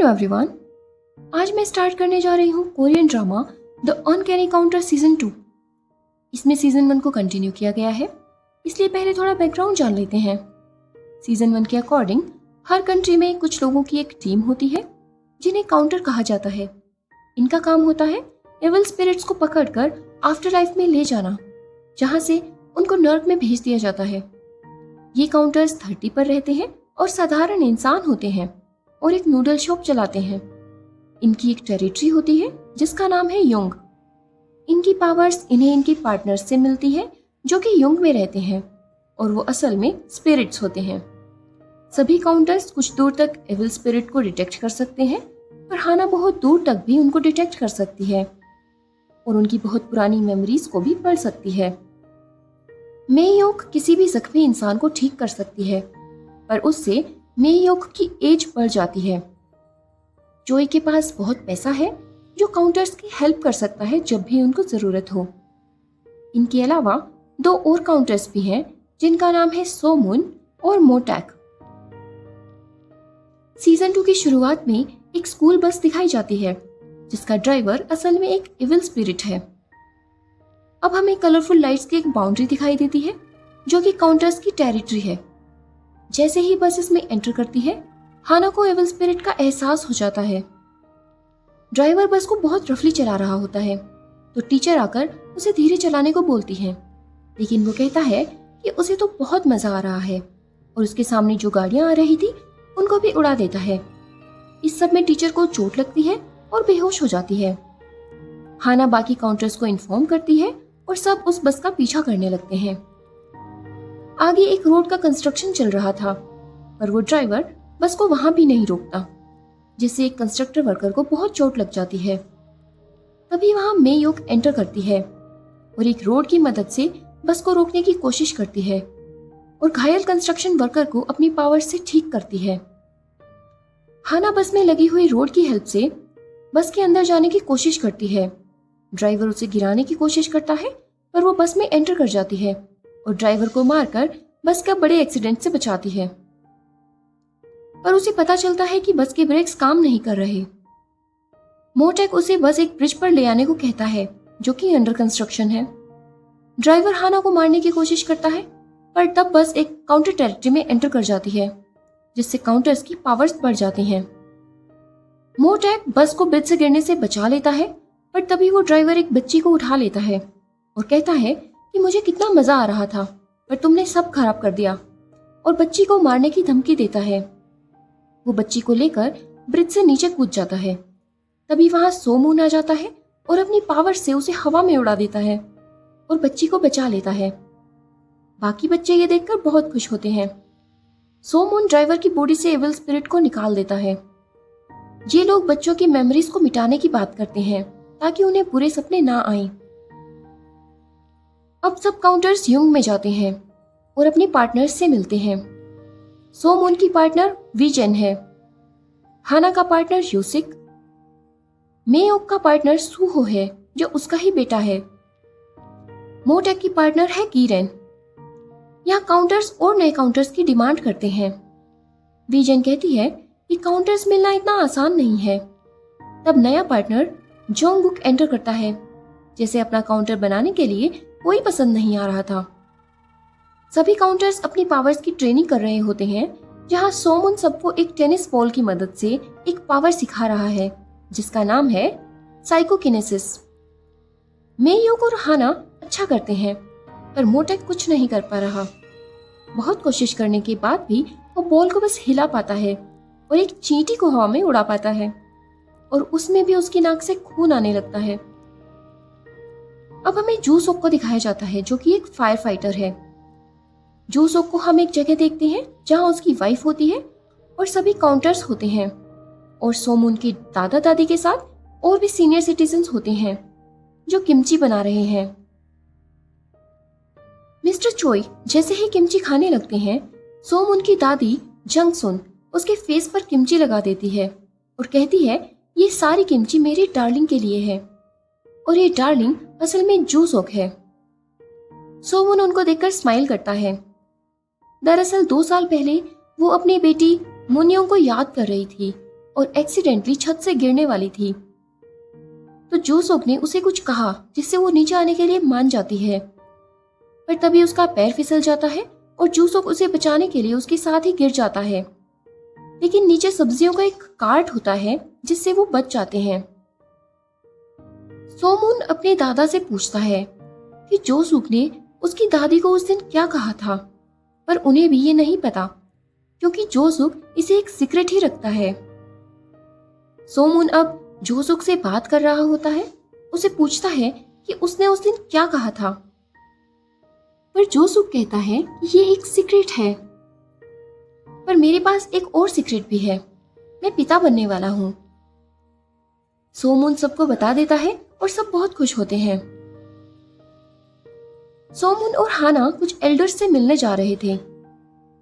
Hello everyone, आज मैं start करने जा रही हूँ Korean drama the uncanny counter season 2। इसमें सीजन 1 को कंटिन्यू किया गया है, इसलिए पहले थोड़ा बैकग्राउंड जान लेते हैं। सीजन 1 के अकॉर्डिंग हर कंट्री में कुछ लोगों की एक टीम होती है जिन्हें काउंटर कहा जाता है। इनका काम होता है एविल स्पिरिट्स को पकड़कर आफ्टर लाइफ में ले जाना, जहाँ से उनको नर्क में भेज दिया जाता है। ये काउंटर्स धरती पर रहते हैं और साधारण इंसान होते हैं और एक नूडल शॉप चलाते हैं। इनकी एक टेरिटरी होती है जिसका नाम है युंग। इनकी पावर्स इन्हें इनके पार्टनर्स से मिलती है जो कि युंग में रहते हैं और वो असल में स्पिरिट्स होते हैं। सभी काउंटर्स कुछ दूर तक एविल स्पिरिट को डिटेक्ट कर सकते हैं, पर हाना बहुत दूर तक भी उनको डिटेक्ट कर सकती है और उनकी बहुत पुरानी मेमोरीज को भी पढ़ सकती है। मेयोक किसी भी जख्मी इंसान को ठीक कर सकती है, पर उससे मेयोक की एज बढ़ जाती है। जोई के पास बहुत पैसा है जो काउंटर्स की हेल्प कर सकता है जब भी उनको जरूरत हो। इनके अलावा 2 और काउंटर्स भी हैं जिनका नाम है सोमुन और मोटैक। सीजन 2 की शुरुआत में एक स्कूल बस दिखाई जाती है जिसका ड्राइवर असल में एक इविल स्पिरिट है। अब हमें कलरफुल लाइट्स की एक बाउंड्री दिखाई देती है जो कि काउंटर्स की टेरिटरी है। जैसे ही बस इसमें एंटर करती है, हाना को एविल स्पिरिट का एहसास हो जाता है। ड्राइवर बस को बहुत रफली चला रहा होता है, तो टीचर आकर उसे धीरे चलाने को बोलती है, लेकिन वो कहता है कि उसे तो बहुत मजा आ रहा है और उसके सामने जो गाड़ियां आ रही थी उनको भी उड़ा देता है। इस सब में टीचर को चोट लगती है और बेहोश हो जाती है। हाना बाकी काउंटर्स को इन्फॉर्म करती है और सब उस बस का पीछा करने लगते हैं। आगे एक रोड का कंस्ट्रक्शन चल रहा था, पर वो ड्राइवर बस को वहां भी नहीं रोकता, जिससे एक कंस्ट्रक्टर वर्कर को बहुत चोट लग जाती है। तभी वहां मेयोक एंटर करती है और एक रोड की मदद से बस को रोकने की कोशिश करती है और घायल कंस्ट्रक्शन वर्कर को अपनी पावर से ठीक करती है। हाना बस में लगी हुई रोड की हेल्प से बस के अंदर जाने की कोशिश करती है। ड्राइवर उसे गिराने की कोशिश करता है, पर वो बस में एंटर कर जाती है और ड्राइवर को मारकर बस का बड़े एक्सीडेंट से बचाती है। पर उसे पता चलता है कि बस के ब्रेक्स काम नहीं कर रहे। मोटेक उसे बस एक ब्रिज पर ले आने को कहता है जो कि अंडर कंस्ट्रक्शन है। ड्राइवर हाना को मारने की कोशिश करता है, पर तब बस एक काउंटर टेरिटरी में एंटर कर जाती है, जिससे काउंटर्स की पावर्स बढ़ जाती हैं। मोटेक बस को ब्रिज से गिरने से बचा लेता है, पर तभी वो ड्राइवर एक बच्ची को उठा लेता है और कहता है कि मुझे कितना मजा आ रहा था, पर तुमने सब खराब कर दिया, और बच्ची को मारने की धमकी देता है। वो बच्ची को लेकर ब्रिज से नीचे कूद जाता है। तभी वहां सोमून आ जाता है और अपनी पावर से उसे हवा में उड़ा देता है और बच्ची को बचा लेता है। बाकी बच्चे ये देखकर बहुत खुश होते हैं। सोमून ड्राइवर की बॉडी से एविल स्पिरिट को निकाल देता है। ये लोग बच्चों की मेमोरीज को मिटाने की बात करते हैं ताकि उन्हें बुरे सपने ना आए। अब सब काउंटर्स युंग में जाते हैं और अपने पार्टनर्स से मिलते हैं। सोमून की पार्टनर वीजेन है, हाना का पार्टनर यूसिक, मेयोक का पार्टनर सूहो है जो उसका ही बेटा है, मोटेक की पार्टनर है कीरेन। यहाँ काउंटर्स और नए काउंटर्स की डिमांड करते हैं। वीजेन कहती है कि काउंटर्स मिलना इतना आसान नहीं है। तब नया पार्टनर जोंगुक एंटर करता है, जैसे अपना काउंटर बनाने के लिए कोई पसंद नहीं आ रहा था। सभी काउंटर्स अपनी पावर्स की ट्रेनिंग कर रहे होते हैं, जहां सोमुन सबको एक टेनिस बॉल की मदद से एक पावर सिखा रहा है जिसका नाम है साइकोकिनेसिस। मेयोक और हाना अच्छा करते हैं, पर मोटेक कुछ नहीं कर पा रहा। बहुत कोशिश करने के बाद भी वो बॉल को बस हिला पाता है और एक चींटी को हवा में उड़ा पाता है, और उसमें भी उसकी नाक से खून आने लगता है। अब हमें जूसोक को दिखाया जाता है जो कि एक फायर फाइटर है। जूसोक को हम एक जगह देखते हैं जहां उसकी वाइफ होती है और सभी काउंटर्स होते हैं, और सोमून के दादा दादी के साथ और भी सीनियर सिटीजन्स होते हैं जो किमची बना रहे हैं। मिस्टर चोई जैसे ही किमची खाने लगते हैं, सोमून की दादी जंगसुन उसके फेस पर किमची लगा देती है और कहती है ये सारी किमची मेरी डार्लिंग के लिए है, और ये डार्लिंग असल में जूसोक है। सोमून उनको देखकर स्माइल करता है। दरअसल 2 साल पहले वो अपनी बेटी मुनियों को याद कर रही थी और एक्सीडेंटली छत से गिरने वाली थी। तो जोसोक ने उसे कुछ कहा जिससे वो नीचे आने के लिए मान जाती है, पर तभी उसका पैर फिसल जाता है और जोसोक उसे बचाने के लिए उसके साथ ही गिर जाता है। लेकिन नीचे सब्जियों का एक कार्ट होता है जिससे वो बच जाते हैं। सोमून अपने दादा से पूछता है कि जोसुक ने उसकी दादी को उस दिन क्या कहा था, पर उन्हें भी ये नहीं पता क्योंकि जोसुक इसे एक सीक्रेट ही रखता है। सोमून अब जोसुक से बात कर रहा होता है, उसे पूछता है कि उसने उस दिन क्या कहा था, पर जोसुक कहता है कि ये एक सीक्रेट है, पर मेरे पास एक और सीक्रेट भी है, मैं पिता बनने वाला हूँ। सोमून सबको बता देता है और सब बहुत खुश होते हैं। सोमून और हाना कुछ एल्डर्स से मिलने जा रहे थे।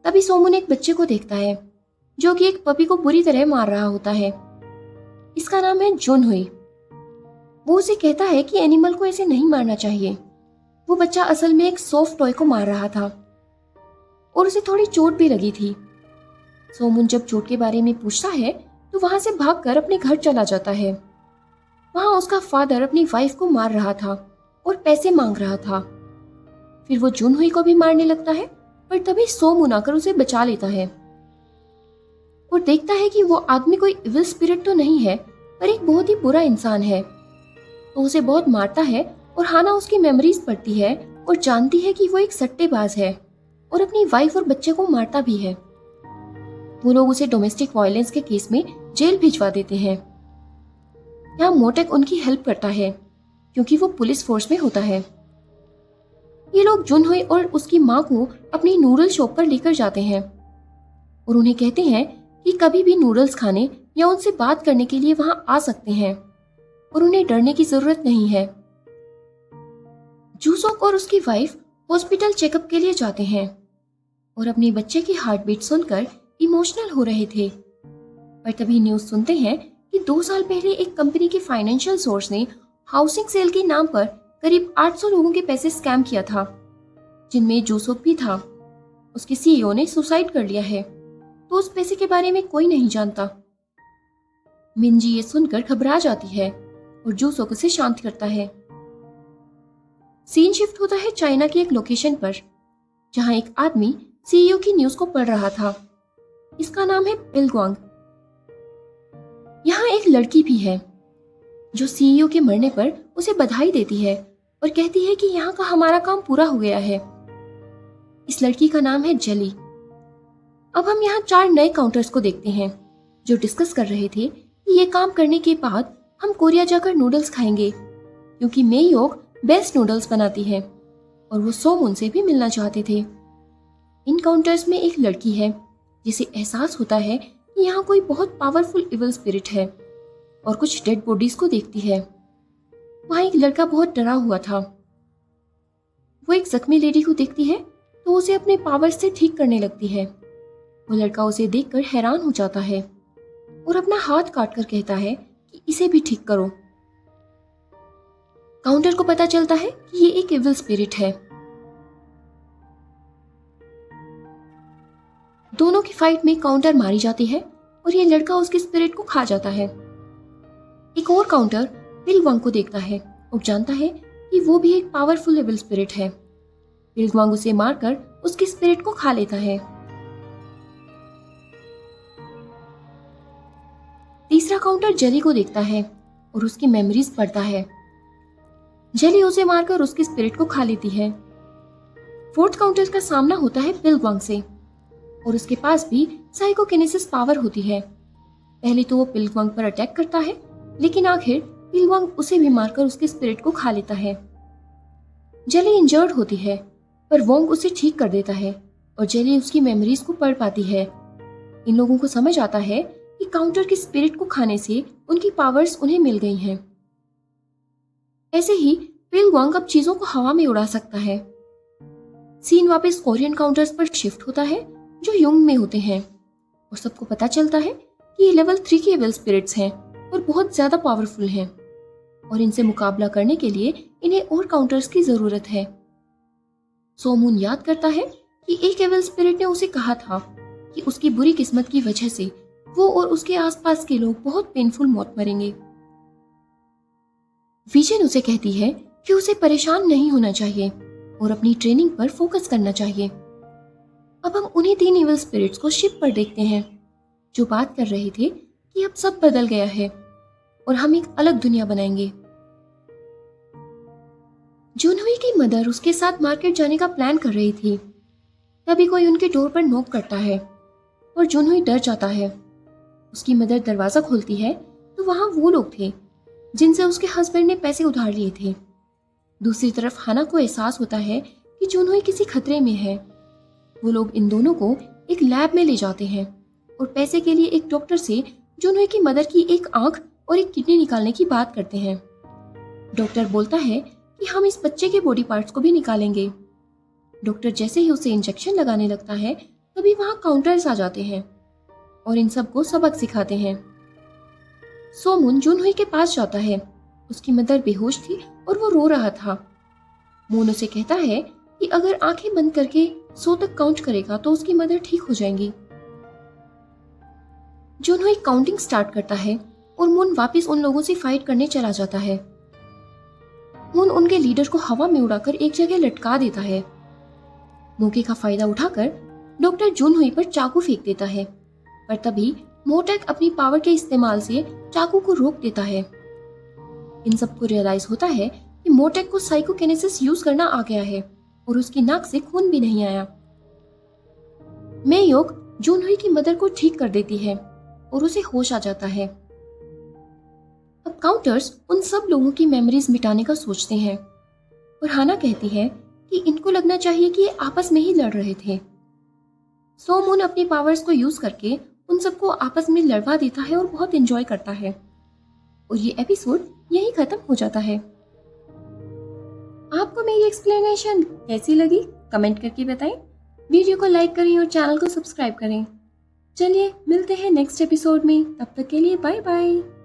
तभी सोमून एक बच्चे को देखता है जो कि एक पपी को बुरी तरह मार रहा होता है। इसका नाम है जुनहुई। वो उसे कहता है कि एनिमल को ऐसे नहीं मारना चाहिए। वो बच्चा असल में एक सॉफ्ट टॉय को मार रहा था और उसे थोड़ी चोट भी लगी थी। सोमून जब चोट के बारे में पूछता है तो वहां से भागकर अपने घर चला जाता है। वहां उसका फादर अपनी वाइफ को मार रहा था और पैसे मांग रहा था। फिर वो जुनहुई को भी मारने लगता है, पर तभी सोमून आकर उसे बचा लेता है और देखता है कि वो आदमी कोई इविल स्पिरिट तो नहीं है, पर एक बहुत ही बुरा इंसान है। तो उसे बहुत मारता है और हाना उसकी मेमोरीज पढ़ती है और जानती है कि वो एक सट्टेबाज है और अपनी वाइफ और बच्चे को मारता भी है। वो लोग उसे डोमेस्टिक वायलेंस के केस में जेल भिजवा देते हैं। यहाँ मोटेक उनकी हेल्प करता है क्योंकि वो पुलिस फोर्स में होता है। ये लोग जुनहुई और उसकी माँ को अपनी नूडल शॉप पर लेकर जाते हैं और उन्हें कहते हैं कि कभी भी नूडल्स खाने या उनसे बात करने के लिए वहां आ सकते हैं और उन्हें डरने की जरूरत नहीं है। जूसोक और उसकी वाइफ हॉस्पिटल चेकअप के लिए जाते हैं और अपने बच्चे की हार्ट बीट सुनकर इमोशनल हो रहे थे, पर तभी न्यूज सुनते हैं कि 2 साल पहले एक कंपनी के फाइनेंशियल सोर्स ने हाउसिंग सेल के नाम पर करीब 800 लोगों के पैसे स्कैम किया था, जिनमें जूसोक भी था। उसके सीईओ ने सुसाइड कर लिया है, तो उस पैसे के बारे में कोई नहीं जानता। मिंजी ये सुनकर घबरा जाती है और जूसोक उसे शांत करता है। सीन शिफ्ट होता है चाइना की एक लोकेशन पर, जहां एक आदमी सीईओ की न्यूज को पढ़ रहा था। इसका नाम है पिलग्वांग। यहाँ एक लड़की भी है जो सीईओ के मरने पर उसे बधाई देती है और कहती है कि यहाँ का हमारा काम पूरा हो गया है। इस लड़की का नाम है जेली। अब हम यहाँ 4 नए काउंटर्स को देखते हैं जो डिस्कस कर रहे थे कि ये काम करने के बाद हम कोरिया जाकर नूडल्स खाएंगे, क्योंकि मेयोक बेस्ट नूडल्स बनाती है और वो सोमून से भी मिलना चाहते थे। इन काउंटर्स में एक लड़की है जिसे एहसास होता है कि यहाँ कोई बहुत पावरफुल इविल स्पिरिट है और कुछ डेड बॉडीज को देखती है। वहां एक लड़का बहुत डरा हुआ था। वो एक जख्मी लेडी को देखती है तो उसे अपने पावर से ठीक करने लगती है। वो लड़का उसे देखकर हैरान हो जाता है और अपना हाथ काट कर कहता है कि इसे भी ठीक करो। काउंटर को पता चलता है कि ये एक इविल स्पिरिट है। दोनों की फाइट में काउंटर मारी जाती है और ये लड़का उसके स्पिरिट को खा जाता है। एक और काउंटर पिलग्वांग को देखता है और जानता है कि वो भी एक पावरफुल इविल स्पिरिट है। पिलग्वांग उसे मारकर उसके स्पिरिट को खा लेता है। तीसरा काउंटर जेली को देखता है और उसकी मेमोरीज पढ़ता है। जेली उसे मारकर उसके स्पिरिट को खा लेती है। फोर्थ काउंटर का सामना होता है पिलग्वांग से और उसके पास भी साइकोकिनेसिस पावर होती है। पहले तो वो पिलग्वांग पर अटैक करता है, लेकिन आखिर पिलग्वांग उसे भी मारकर उसके स्पिरिट को खा लेता है। जेली इंजर्ड होती है, पर वोंग उसे ठीक कर देता है और जेली उसकी मेमोरीज को पढ़ पाती है। इन लोगों को समझ आता है कि काउंटर के स्पिरिट को खाने से उनकी पावर्स उन्हें मिल गई हैं। ऐसे ही पिलग्वांग अब चीजों को हवा में उड़ा सकता है। सीन वापस कोरियन काउंटर्स पर शिफ्ट होता है जो युंग में होते हैं और सबको पता चलता है कि ये लेवल 3 के इविल स्पिरिट्स हैं और बहुत ज्यादा पावरफुल हैं और इनसे मुकाबला करने के लिए इन्हें और काउंटर्स की जरूरत है। सोमून याद करता है कि एक इविल स्पिरिट ने उसे कहा था कि उसकी बुरी किस्मत की वजह से वो और उसके आसपास के लोग बहुत पेनफुल मौत मरेंगे। विजन उसे कहती है कि उसे परेशान नहीं होना चाहिए और अपनी ट्रेनिंग पर फोकस करना चाहिए। अब हम उन्हीं 3 इविल स्पिरिट्स को शिप पर देखते हैं जो बात कर रहे थे कि अब सब बदल गया है और हम एक अलग दुनिया बनाएंगे। जुनहुई की मदर उसके साथ मार्केट जाने का प्लान कर रही थी। तभी कोई उनके डोर पर नॉक करता है और जुनहुई डर जाता है। उसकी मदर दरवाजा खोलती है तो वहां वो लोग थे जिनसे उसके हस्बैंड ने पैसे उधार लिए थे। दूसरी तरफ हाना को एहसास होता है कि जुनहुई किसी खतरे में है। वो लोग इन दोनों को एक लैब में ले जाते हैं और पैसे के लिए एक डॉक्टर से जुनहुई की मदर की एक आंख और एक किडनी निकालने की बात करते हैं। डॉक्टर बोलता है कि हम इस बच्चे के बॉडी पार्ट्स को भी निकालेंगे। डॉक्टर जैसे ही उसे इंजेक्शन लगाने लगता है तभी वहां काउंटर्स आ जाते हैं और इन सबको सबक सिखाते हैं। सोमुन जुनहुई के पास जाता है। उसकी मदर बेहोश थी और वो रो रहा था। मून उसे कहता है कि अगर आंखें बंद करके 100 तक काउंट करेगा तो उसकी मदर ठीक हो जाएंगी। जुनहुई काउंटिंग स्टार्ट करता है और मून वापस उन लोगों से फाइट करने चला जाता है। मून उनके लीडर को हवा में उड़ाकर एक जगह लटका देता है। मौके का फायदा उठाकर डॉक्टर जुनहुई पर चाकू फेंक देता है, पर तभी मोटेक अपनी पावर के इस्तेमाल से चाकू को रोक देता है। इन सबको रियलाइज होता है कि मोटेक को साइकोकिनेसिस यूज करना आ गया है और उसकी नाक से खून भी नहीं आया। मेयोक जुनहुई की मदर को ठीक कर देती है और उसे होश आ जाता है। अब काउंटर्स उन सब लोगों की मेमोरीज मिटाने का सोचते हैं और हाना कहती है कि इनको लगना चाहिए कि ये आपस में ही लड़ रहे थे। सोमून अपनी पावर्स को यूज करके उन सबको आपस में लड़वा देता है और बहुत एंजॉय करता है और ये एपिसोड यहीं खत्म हो जाता है। आपको मेरी एक्सप्लेनेशन कैसी लगी कमेंट करके बताएं। वीडियो को लाइक करें और चैनल को सब्सक्राइब करें। चलिए मिलते हैं नेक्स्ट एपिसोड में, तब तक के लिए बाय बाय।